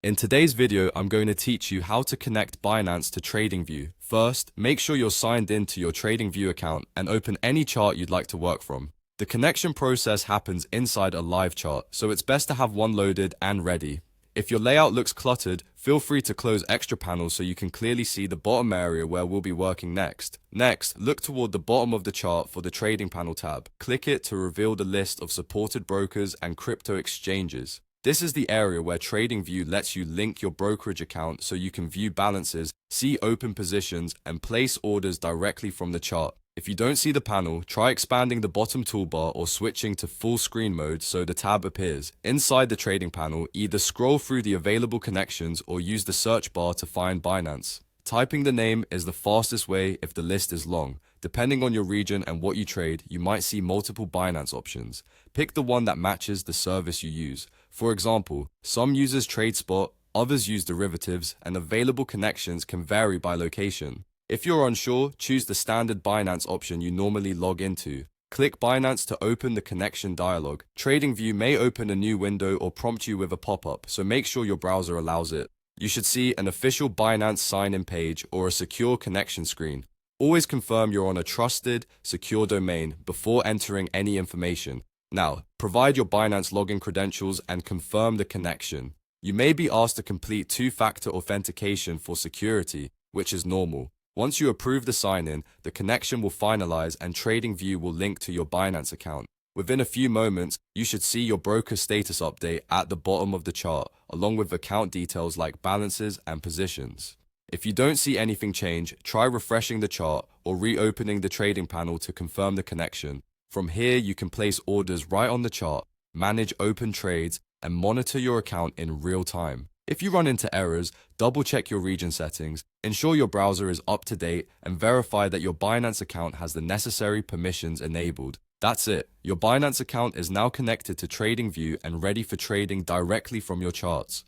In today's video, I'm going to teach you how to connect Binance to TradingView. First, make sure you're signed in to your TradingView account and open any chart you'd like to work from. The connection process happens inside a live chart, so it's best to have one loaded and ready. If your layout looks cluttered, feel free to close extra panels so you can clearly see the bottom area where we'll be working next. Next, look toward the bottom of the chart for the Trading Panel tab. Click it to reveal the list of supported brokers and crypto exchanges. This is the area where TradingView lets you link your brokerage account so you can view balances, see open positions, and place orders directly from the chart. If you don't see the panel, try expanding the bottom toolbar or switching to full screen mode so the tab appears. Inside the trading panel, either scroll through the available connections or use the search bar to find Binance. Typing the name is the fastest way if the list is long. Depending on your region and what you trade, you might see multiple Binance options. Pick the one that matches the service you use. For example, some users trade spot, others use derivatives, and available connections can vary by location. If you're unsure, choose the standard Binance option you normally log into. Click Binance to open the connection dialog. TradingView may open a new window or prompt you with a pop-up, so make sure your browser allows it. You should see an official Binance sign-in page or a secure connection screen. Always confirm you're on a trusted, secure domain before entering any information. Now, provide your Binance login credentials and confirm the connection. You may be asked to complete two-factor authentication for security, which is normal. Once you approve the sign-in, the connection will finalize and TradingView will link to your Binance account. Within a few moments, you should see your broker status update at the bottom of the chart, along with account details like balances and positions. If you don't see anything change, try refreshing the chart or reopening the trading panel to confirm the connection. From here, you can place orders right on the chart, manage open trades, and monitor your account in real time. If you run into errors, double-check your region settings, ensure your browser is up to date, and verify that your Binance account has the necessary permissions enabled. That's it. Your Binance account is now connected to TradingView and ready for trading directly from your charts.